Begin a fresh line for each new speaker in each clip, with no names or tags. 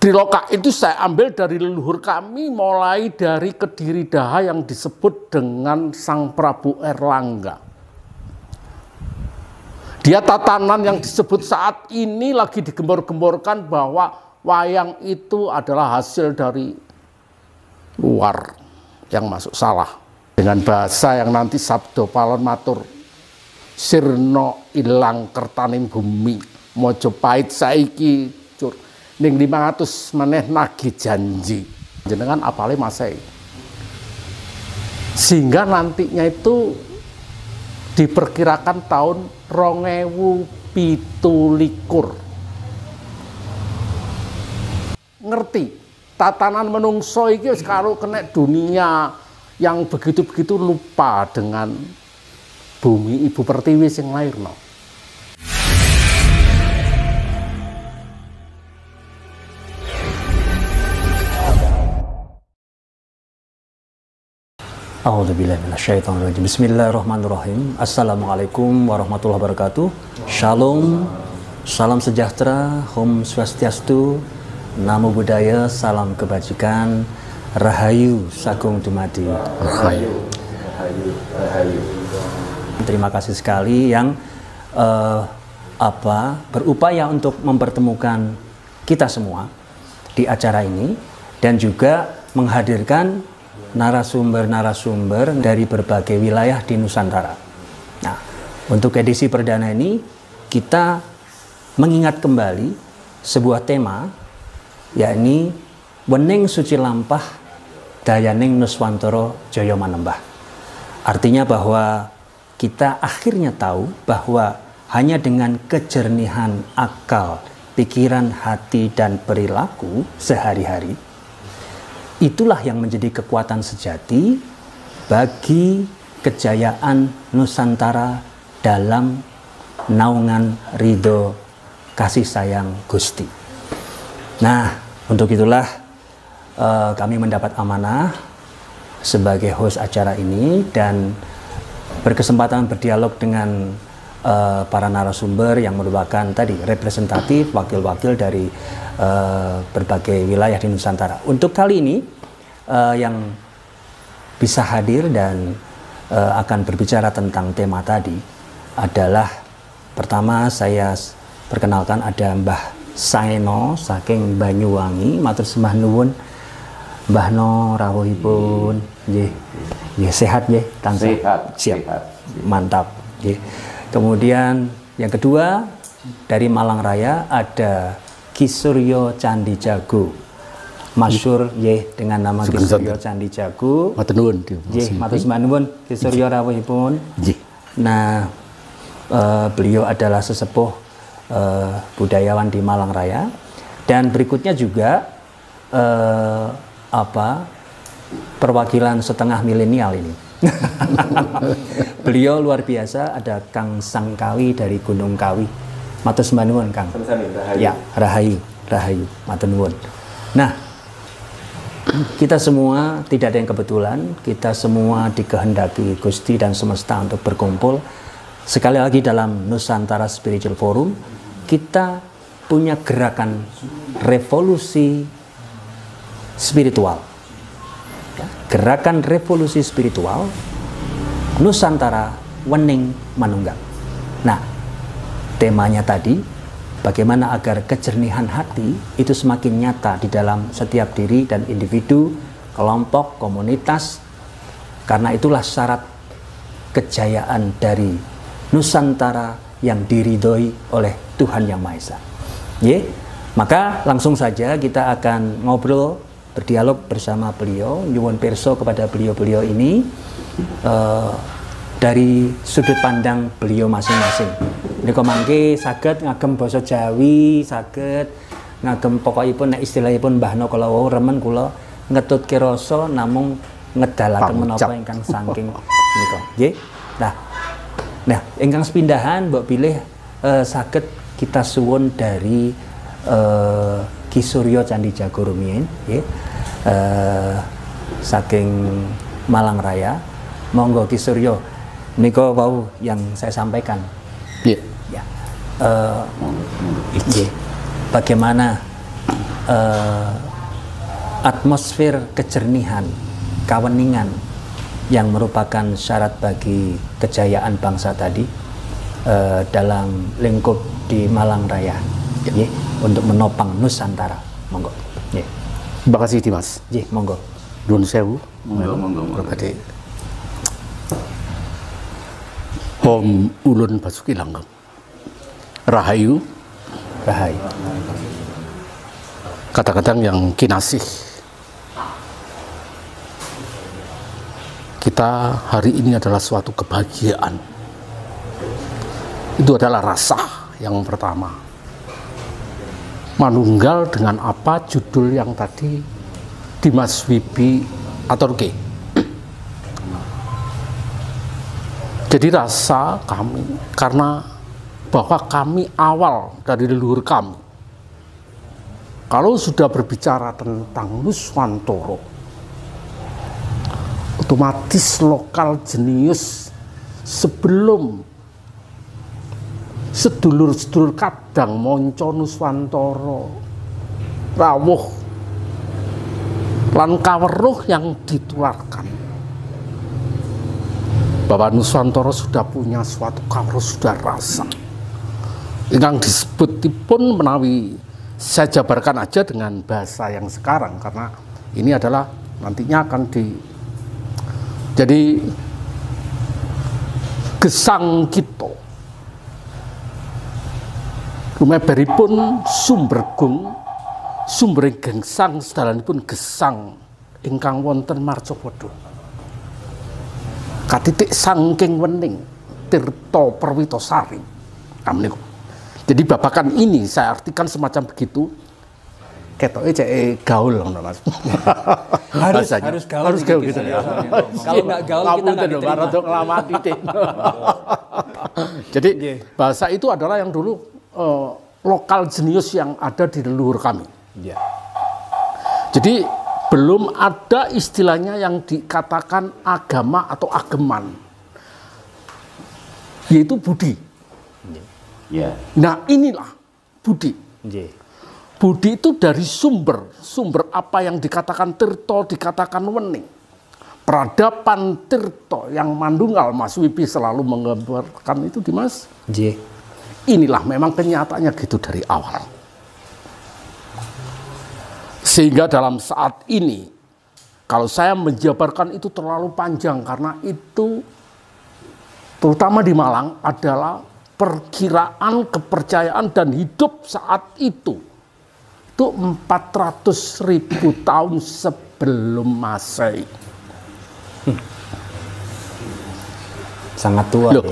Triloka itu saya ambil dari leluhur kami, mulai dari Kediri Daha yang disebut dengan Sang Prabu Erlangga. Dia tatanan yang disebut saat ini lagi digembor-gemborkan bahwa wayang itu adalah hasil dari luar yang masuk salah. Dengan bahasa yang nanti Sabdo Palon matur, sirno ilang kertaning bumi, Mojopahit saiki cur ning 500 meneh nagih janji. Jenengan apale Masehi. Sehingga nantinya itu diperkirakan tahun 2017. Ngerti tatanan menungso iki wis karo kena dunia yang begitu-begitu lupa dengan bumi Ibu Pertiwi sing lairno.
A'udzubillahi minasyaitonirrajim. Bismillahirrahmanirrahim. Assalamualaikum warahmatullahi wabarakatuh. Shalom, salam sejahtera, Om Swastiastu, Namo Buddhaya, salam kebajikan, Rahayu Sagung Dumadi.
Rahayu.
Rahayu, Rahayu. Terima kasih sekali yang berupaya untuk mempertemukan kita semua di acara ini dan juga menghadirkan narasumber-narasumber dari berbagai wilayah di Nusantara. Nah, untuk edisi perdana ini kita mengingat kembali sebuah tema, yakni Wening Suci Lampah Dayaning Nuswantara Jaya Manembah. Artinya bahwa kita akhirnya tahu bahwa hanya dengan kejernihan akal, pikiran, hati, dan perilaku sehari-hari, itulah yang menjadi kekuatan sejati bagi kejayaan Nusantara dalam naungan ridho kasih sayang Gusti. Nah, untuk itulah kami mendapat amanah sebagai host acara ini dan berkesempatan berdialog dengan para narasumber yang merupakan tadi representatif wakil-wakil dari berbagai wilayah di Nusantara. Untuk kali ini yang bisa hadir dan akan berbicara tentang tema tadi adalah, pertama saya perkenalkan ada Mbah Saeno saking Banyuwangi, matur sembah nuwun Mbah No rawuhipun. Nggih. Nggih sehat nggih, tansah siap. Sehat. Mantap nggih. Kemudian yang kedua dari Malang Raya ada Ki Suryo Candi Jago, masyhur nggih dengan nama Ki Suryo Candi Jago.
Matur nuwun.
Nggih, matur sembah nuwun Ki Suryo rawuhipun.
Nggih.
Nah, beliau adalah sesepuh budayawan di Malang Raya, dan berikutnya juga perwakilan setengah milenial ini. Beliau luar biasa, ada Kang Sangkawi dari Gunung Kawi. Matur sembah nuwun Kang.
Rahayu.
Ya, rahayu, rahayu, matur nuwun. Nah, kita semua tidak ada yang kebetulan, kita semua dikehendaki Gusti dan semesta untuk berkumpul sekali lagi dalam Nusantara Spiritual Forum. Kita punya gerakan revolusi spiritual. Gerakan revolusi spiritual Nusantara Wening Manunggal. Nah, temanya tadi, bagaimana agar kejernihan hati itu semakin nyata di dalam setiap diri dan individu, kelompok, komunitas. Karena itulah syarat kejayaan dari Nusantara yang diridhoi oleh Tuhan Yang Maha Esa. Maka langsung saja kita akan ngobrol, berdialog bersama beliau, nyuwun pirsa kepada beliau-beliau ini dari sudut pandang beliau masing-masing. Nika mangke saged ngagem basa Jawi, saged ngagem pokokipun nek istilahipun Mbah No kala wau remen kula ngetutke rasa namung ngedalaken menapa ingkang saking menika. Nggih. Nah, ingkang sepindahan mbok pilih saged kita suwun dari Ki Suryo Candi Jago rumiyin, nggih. Saking Malang Raya. Monggo Ki Suryo, menika wau yang saya sampaikan.
Yeah.
Ya. Bagaimana atmosfer kejernihan, keweningan yang merupakan syarat bagi kejayaan bangsa tadi dalam lingkup di Malang Raya, untuk menopang Nusantara. Monggo.
Terima kasih Dimas.
Monggo.
Nuwun sewu.
Monggo.
Om Ulun Basuki Langgeng. Rahayu. Kadang-kadang yang kinasih, kita hari ini adalah suatu kebahagiaan. Itu adalah rasa yang pertama. Manunggal dengan apa judul yang tadi Dimas Wibi aturke. Jadi rasa kami karena bahwa kami awal dari leluhur kami. Kalau sudah berbicara tentang Nuswantara, otomatis lokal jenius sebelum sedulur-sedulur kadang monco Nuswantara rawuh lan kaweruh yang ditularkan bahwa Nuswantara sudah punya suatu kaweruh, sudah rasa ingkang disebutipun menawi saya jabarkan aja dengan bahasa yang sekarang karena ini adalah nantinya akan jadi gesang kita lumeberipun sumbergung sumber gengsang sedalanipun gesang ingkang wonten Marcapada katitik sangking wening Tirta Perwitasari. Jadi babakan ini saya artikan semacam begitu. Ketoknya cek gaul loh Mas. harus gaul gitu ya.
Kalau nggak gaul kita nggak diterima.
Jadi bahasa itu adalah yang dulu lokal jenius yang ada di leluhur kami. Jadi belum ada istilahnya yang dikatakan agama atau ageman, yaitu budi. Nah inilah budi. Budi itu dari sumber apa yang dikatakan Tirta, dikatakan wening. Peradaban Tirta yang Mandunggal Mas Wibi selalu menggambarkan itu Dimas. Inilah memang kenyataannya gitu dari awal. Sehingga dalam saat ini kalau saya menjabarkan itu terlalu panjang karena itu terutama di Malang adalah perkiraan, kepercayaan dan hidup saat itu 400.000 tahun sebelum Masehi.
Sangat tua.
Loh,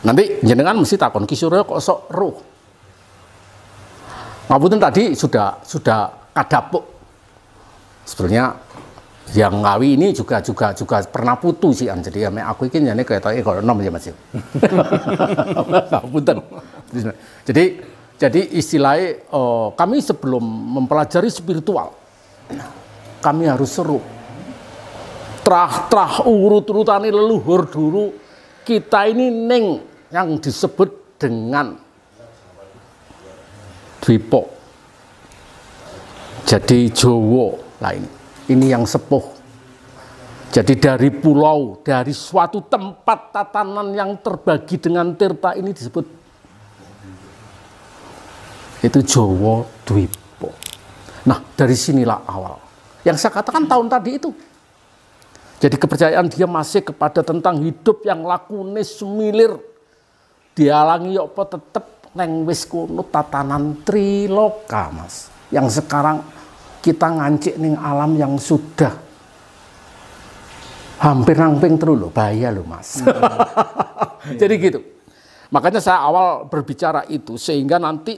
nanti jenengan mesti takon Ki Surya kok sok roh. Ngapunten tadi sudah kadapuk. Sebetulnya yang ngawi ini juga pernah putu sih, jadi ya aku ini jane ketoke kok enom ya Mas. Ngapunten. Jadi istilahnya kami sebelum mempelajari spiritual kami harus seru. Trah urut-urutane leluhur dulu kita ini ning yang disebut dengan Dwipa. Jadi Jawa. Nah ini yang sepuh. Jadi dari pulau, dari suatu tempat tatanan yang terbagi dengan tirta ini disebut itu Jawa Dwipa. Nah dari sinilah awal. Yang saya katakan tahun tadi itu. Jadi kepercayaan dia masih kepada tentang hidup yang lakune semilir. Dialangi ya apa tetep neng wis kuno tatanan triloka Mas. Yang sekarang kita ngancik ning alam yang sudah hampir ramping terus loh, bahaya loh Mas. Jadi gitu. Makanya saya awal berbicara itu sehingga nanti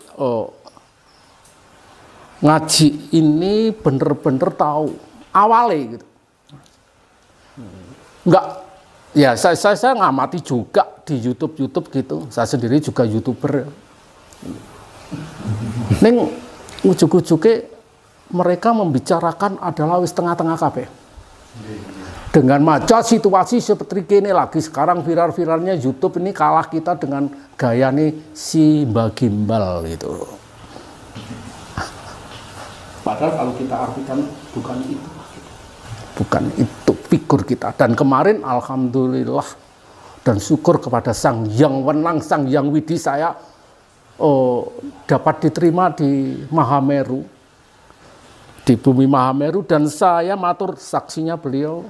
ngaji ini bener-bener tahu awalnya gitu. Enggak, ya saya ngamati juga di YouTube gitu. Saya sendiri juga YouTuber. Ning ujug-ujugnya mereka membicarakan adalah wis tengah-tengah kabeh. Dengan maca situasi seperti ini lagi sekarang viral-viralnya YouTube ini kalah kita dengan gayane si Mbak Gimbal gitu. Padahal kalau kita artikan bukan itu. Bukan itu figur kita. Dan kemarin alhamdulillah dan syukur kepada Sang Yang Wenang, Sang Yang Widi, saya dapat diterima di Mahameru, di bumi Mahameru, dan saya matur saksinya beliau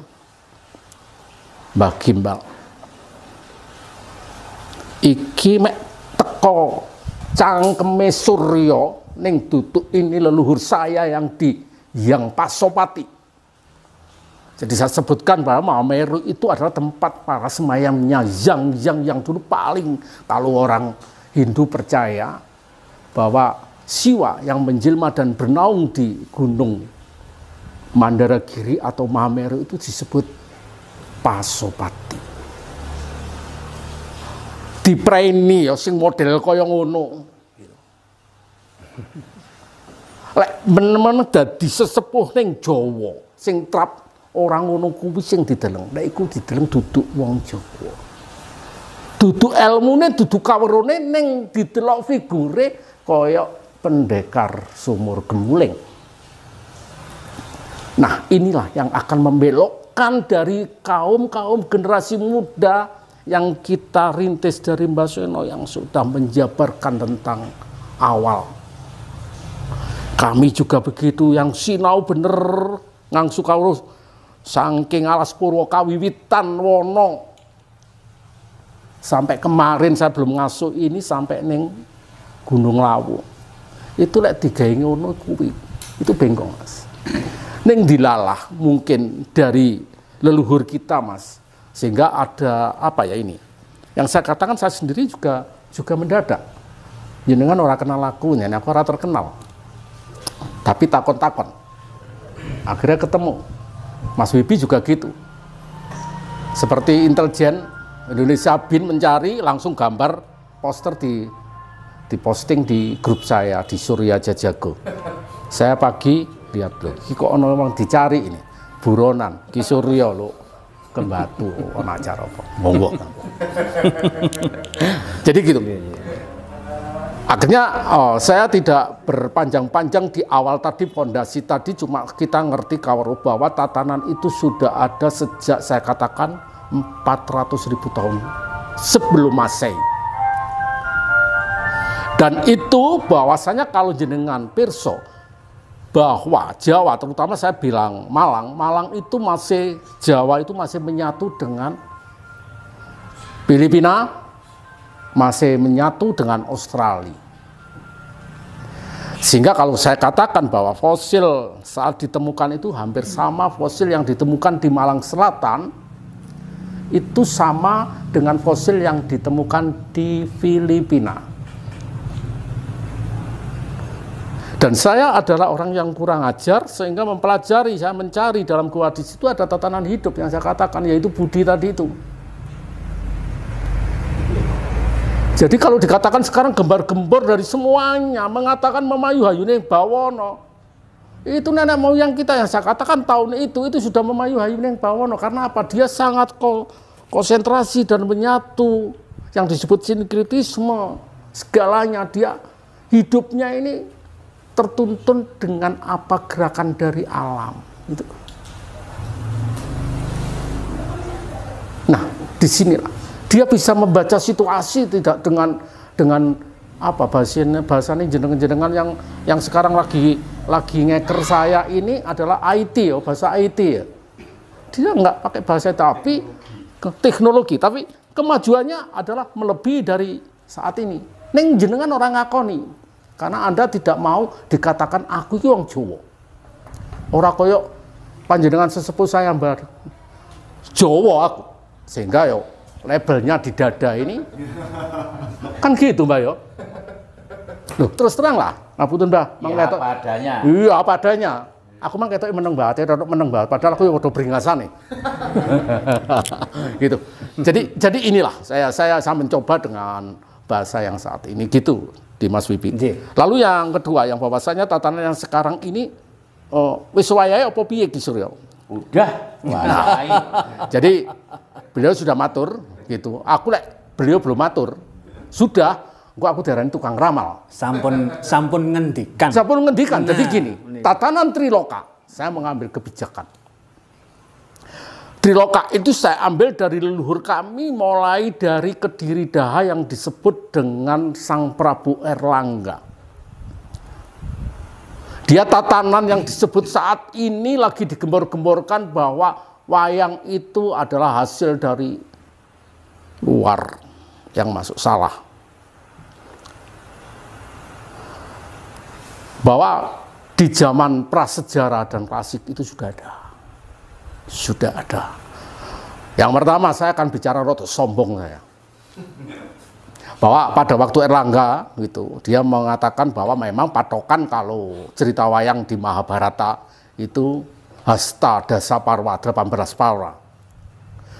Mbah Gimbal. Iki mek teko cangkeme Surya ning duduk ini leluhur saya yang Pasopati. Jadi saya sebutkan bahwa Mahameru itu adalah tempat para semayamnya yang dulu paling, kalau orang Hindu percaya bahwa Siwa yang menjelma dan bernaung di gunung Mandaragiri atau Mahameru itu disebut Pasopati. Dipraini ya sing model kaya ngono. Lek men-men dadi sesepuh ning Jawa sing trap orang ngono kuwi sing dideleng. Lek iku dideleng duduk wong Jawa. Duduk ilmune, duduk kawerone ning didelok figure kaya pendekar sumur gemuling. Nah, inilah yang akan membelokkan dari kaum-kaum generasi muda yang kita rintis dari Mbah Seno yang sudah menjabarkan tentang awal. Kami juga begitu yang sinau bener ngangsu kawruh saking alas purwa kawiwitan wono. Sampai kemarin saya belum ngasuh ini sampai ning Gunung Lawu. Itu lek digawe ngono kuwi. Itu bengkong, Mas. Ning dilalah mungkin dari leluhur kita, Mas. Sehingga ada apa ya ini? Yang saya katakan saya sendiri juga mendadak. Jenengan ora kenal aku, aku ora terkenal. Tapi takon-takon. Akhirnya ketemu. Mas Wibi juga gitu. Seperti intelijen Indonesia BIN mencari, langsung gambar poster diposting di grup saya di Surya Jajago. Saya pagi lihat loh, kok ono memang dicari ini buronan Ki Surya lo ke Batu, ono acara apa? Monggo. Jadi gitu. Akhirnya saya tidak berpanjang-panjang di awal tadi, fondasi tadi cuma kita ngerti kawruh bahwa tatanan itu sudah ada sejak saya katakan 400.000 tahun sebelum Masehi. Dan itu bahwasanya kalau jenengan pirsa bahwa Jawa, terutama saya bilang Malang itu masih, Jawa itu masih menyatu dengan Filipina, masih menyatu dengan Australia. Sehingga kalau saya katakan bahwa fosil saat ditemukan itu hampir sama fosil yang ditemukan di Malang Selatan, itu sama dengan fosil yang ditemukan di Filipina. Dan saya adalah orang yang kurang ajar sehingga mempelajari, saya mencari dalam gua di situ ada tatanan hidup yang saya katakan, yaitu budi tadi itu. Jadi kalau dikatakan sekarang gembar-gembor dari semuanya mengatakan memayu hayune bawono, itu nenek moyang kita yang saya katakan tahun itu sudah memayu hayune bawono. Karena apa? Dia sangat konsentrasi dan menyatu yang disebut sinkretisme, segalanya dia hidupnya ini tertuntun dengan apa gerakan dari alam itu. Nah, disinilah dia bisa membaca situasi tidak dengan apa bahasanya jenengan yang sekarang lagi ngeker saya ini adalah IT ya, bahasa IT ya. Dia nggak pakai bahasa tapi teknologi, tapi kemajuannya adalah melebihi dari saat ini. Neng jenengan orang ngakoni. Karena Anda tidak mau dikatakan aku iki wong Jawa. Ora koyo panjenengan sesepuh saya Mbak Jawa aku. Sehingga yo labelnya di dada ini kan gitu Mbak yo. Loh, terus terang lah. Ngapunten Mbah,
ya, apa adanya.
Iya, apa adanya. Aku mah ketok meneng banget, meneng banget padahal aku yo udah beringasan nih. Gitu. Jadi inilah saya mencoba dengan bahasa yang saat ini gitu. Di Mas Wibi. Lalu yang kedua yang bahwasanya tatanan yang sekarang ini wis wayahe apa piye Ki Surya?
Udah.
Nah, jadi beliau sudah matur gitu. Aku beliau belum matur. Sudah Gua aku darani tukang ramal.
Sampun ngendikan.
Sampun ngendikan.
Nah,
Jadi gini, tatanan Triloka, saya mengambil kebijakan. Triloka itu saya ambil dari leluhur kami, mulai dari Kediri Daha yang disebut dengan Sang Prabu Erlangga. Dia tatanan yang disebut saat ini lagi digembor-gemborkan bahwa wayang itu adalah hasil dari luar yang masuk salah. Bahwa di zaman prasejarah dan klasik itu sudah ada. Yang pertama saya akan bicara roto sombong saya. Bahwa pada waktu Erlangga gitu, dia mengatakan bahwa memang patokan kalau cerita wayang di Mahabharata itu Hasta Dasa Parwa 18 Parwa.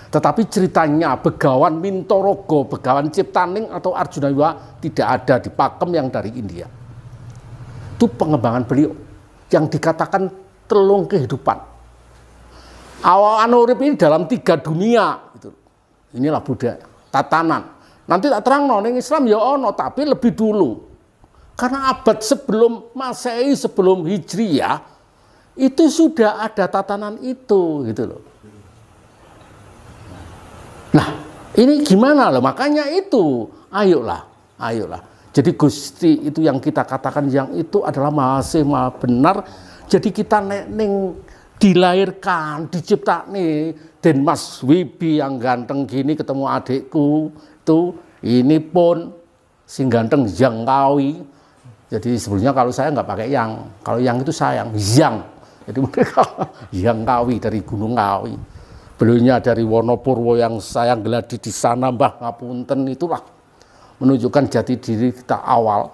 Tetapi ceritanya Begawan Mintorogo, Begawan Ciptaning atau Arjuna Wiwaha tidak ada di pakem yang dari India. Itu pengembangan beliau yang dikatakan telung kehidupan. Awal urip ini dalam 3 dunia gitu. Inilah budaya, tatanan. Nanti tak terang ning Islam ya ono, tapi lebih dulu. Karena abad sebelum Masehi, sebelum Hijriyah, itu sudah ada tatanan itu gitu loh. Nah, ini gimana loh? Makanya itu, ayolah. Jadi Gusti itu yang kita katakan yang itu adalah maha benar. Jadi kita dilahirkan, diciptakne Den Mas Wibi yang ganteng gini ketemu adikku itu, ini pun sing ganteng Yang Kawi. Jadi sebelumnya kalau saya nggak pakai yang, kalau yang itu sayang, yang. Jadi mereka Yang Kawi dari Gunung Kawi. Beliaunya dari Wonopurwo yang sayang geladi di sana, Mbah Ngapunten, itulah menunjukkan jati diri kita awal.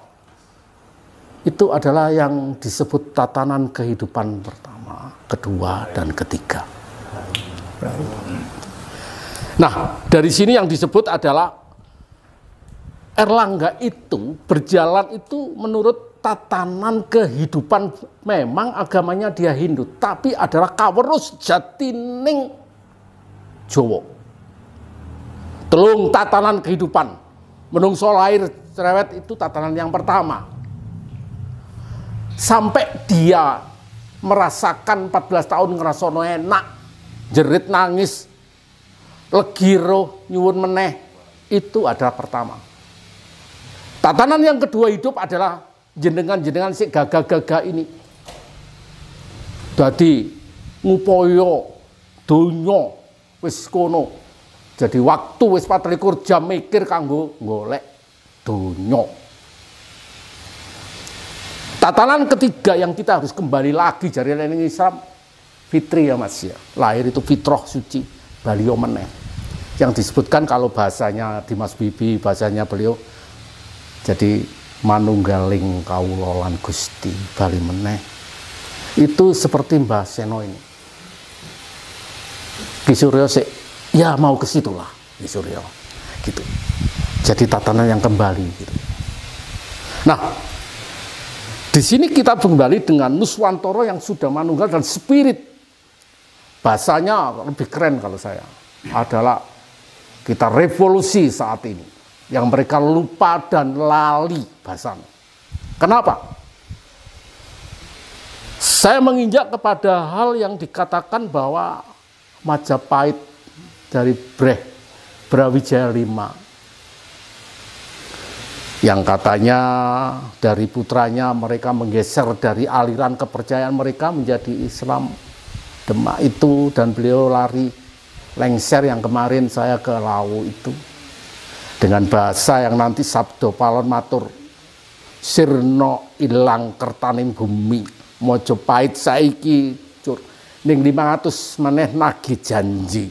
Itu adalah yang disebut tatanan kehidupan pertama, kedua, dan ketiga. Nah, dari sini yang disebut adalah Erlangga itu berjalan itu menurut tatanan kehidupan. Memang agamanya dia Hindu, tapi adalah kawerus jatining Jawa. Telung tatanan kehidupan. Menungso lahir cerewet itu tatanan yang pertama. Sampai dia merasakan 14 tahun ngerasono enak, jerit nangis, legiro nyuwun meneh, itu adalah pertama. Tatanan yang kedua hidup adalah jenengan si gagah-gagah ini. Dadi ngupoyo donya wis kono. Jadi waktu wis 24 jam mikir kanggo golek donya. Tatanan ketiga yang kita harus kembali lagi dari lening Islam, fitri ya Mas ya. Lahir itu fitrah suci, beliau meneh. Yang disebutkan kalau bahasanya Dimas Bibi, bahasanya beliau jadi manunggaling kawula lan Gusti bali meneh. Itu seperti Mbah Seno ini. Ki Suryo sik ya mau ke situlah Ki Suryo. Gitu. Jadi tatanan yang kembali gitu. Nah, di sini kita kembali dengan Nuswantoro yang sudah manunggal dan spirit. Bahasanya lebih keren kalau saya. Adalah kita revolusi saat ini. Yang mereka lupa dan lali bahasanya. Kenapa? Saya menginjak kepada hal yang dikatakan bahwa Majapahit dari Brawijaya V yang katanya dari putranya mereka menggeser dari aliran kepercayaan mereka menjadi Islam Demak itu, dan beliau lari lengser yang kemarin saya ke Lawu itu dengan bahasa yang nanti Sabdo Palon matur sirno ilang kertaning bumi Mojopahit saiki cur ning 500 meneh nagih janji.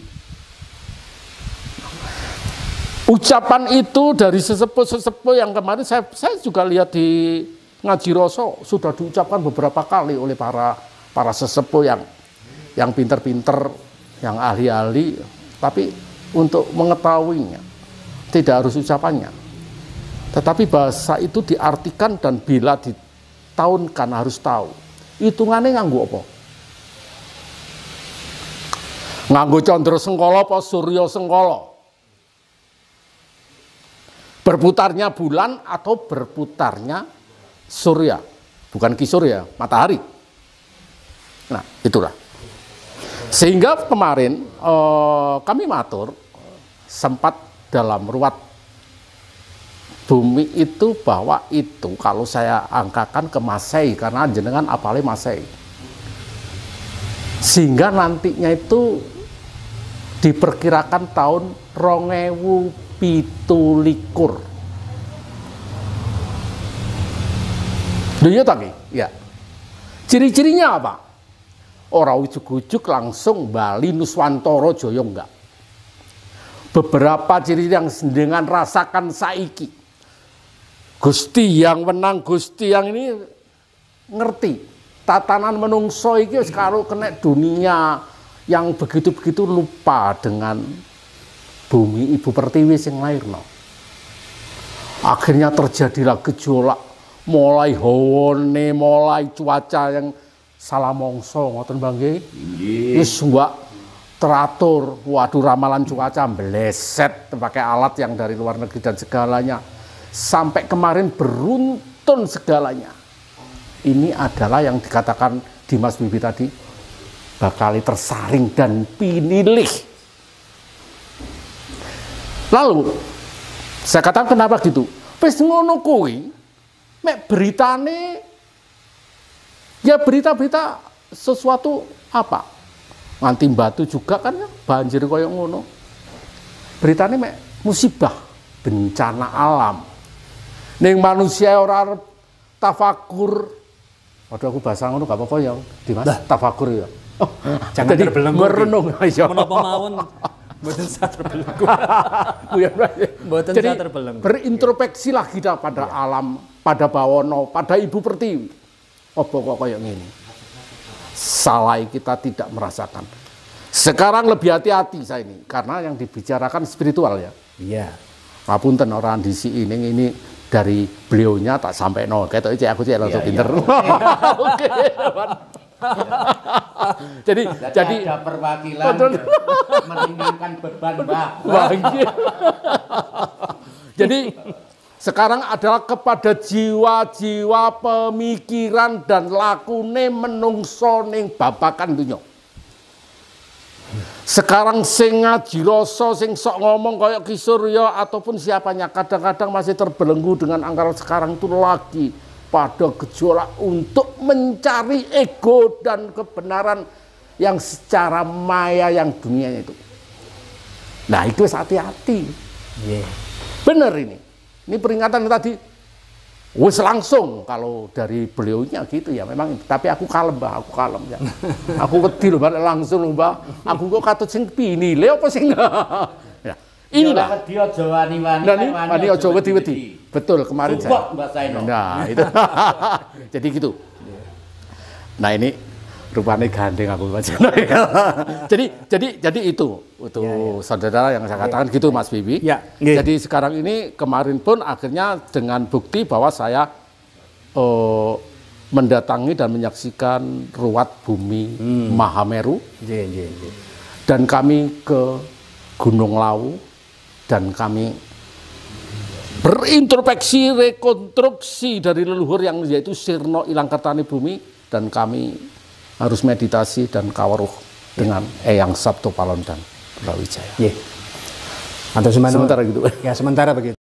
Ucapan itu dari sesepuh-sesepuh yang kemarin saya juga lihat di Ngaji Roso sudah diucapkan beberapa kali oleh para sesepuh yang pinter-pinter, yang ahli-ahli, tapi untuk mengetahuinya tidak harus ucapannya. Tetapi bahasa itu diartikan dan bila ditahunkan harus tahu. Hitungannya nganggo apa? Nganggo Candra Sengkala apa Surya Sengkala? Berputarnya bulan atau berputarnya surya, bukan Ki Surya, matahari. Nah, itulah. Sehingga kemarin kami matur sempat dalam ruwat bumi itu bahwa itu kalau saya angkakan ke Masehi karena jenengan apalagi Masehi. Sehingga nantinya itu diperkirakan tahun 2027. Iya tadi, ya. Ciri-cirinya apa? Ora ujuk-ujuk langsung Bali Nuswantara Jaya enggak. Beberapa ciri yang dengan rasakan saiki. Gusti yang menang, Gusti yang ini ngerti. Tatanan menungso iki wis karo kena dunia yang begitu-begitu lupa dengan bumi Ibu Pertiwi sing lairno. Akhirnya terjadilah gejolak, mulai hawane, mulai cuaca yang salah mongso, ngoten Bang nggih. Wis mbak teratur, waduh ramalan cuaca meleset pakai alat yang dari luar negeri dan segalanya. Sampai kemarin beruntun segalanya. Ini adalah yang dikatakan Dimas Bibi tadi, bakal tersaring dan pinilih. Lalu saya katakan kenapa gitu? Wis ngono kuwi mek beritane ya berita-berita sesuatu apa? Nganti batu juga kan ya, banjir koyo ngono. Beritane mek musibah, bencana alam. Ning manusia ora tafakur. Waduh aku bahasa ngono gak apa-apa ya, Dimas. Tafakur ya.
Oh, jangan terbelenggu.
Merenung aja.
Menapa mawon mboten sak terbelenggu. Mboten sak terbelenggu.
Berintrospeksilah kita pada alam, pada bawono, pada Ibu Pertiwi. Apa kok kayak gini? Salah kita tidak merasakan. Sekarang lebih hati-hati saya ini karena yang dibicarakan spiritual ya.
Iya.
Ngapunten orang di ini dari beliaunya tak sampai no. Kayak itu aku langsung pinter. Oke. jadi
ada perwakilan meringankan beban Mbak.
Jadi sekarang adalah kepada jiwa-jiwa pemikiran dan lakune menungso ning babakan dunya. Sekarang sing ngaji rasa, sing sok ngomong kayak Ki Surya ataupun siapanya kadang-kadang masih terbelenggu dengan anggaran sekarang itu lagi pada gejolak untuk mencari ego dan kebenaran yang secara maya yang dunia itu. Nah itu hati-hati.
Yeah.
Bener ini peringatan tadi. Wis langsung kalau dari beliaunya gitu ya memang, tapi aku kalem Mbak, aku kalem ya. Aku wedi lho Mbak langsung lho Mbak. Aku kok katut sing pinile apa sing. Ya, inilah.
Wedi aja wani-wani.
Wani aja wedi-wedi. Betul kemarin saya.
Mbak Saino.
Nah, itu. Jadi gitu. Nah, ini rupanya gandeng aku baca. jadi itu saudara yang saya katakan gitu Mas Bibi.
Ya,
jadi sekarang ini kemarin pun akhirnya dengan bukti bahwa saya mendatangi dan menyaksikan ruwat bumi Mahameru. Dan kami ke Gunung Lawu dan kami berintrospeksi rekonstruksi dari leluhur yang yaitu Sirno Ilang Kertani Bumi, dan kami harus meditasi dan kawaruh dengan Eyang Sabto Palon dan Brawijaya.
Atau sementara
gitu.
Ya sementara begitu.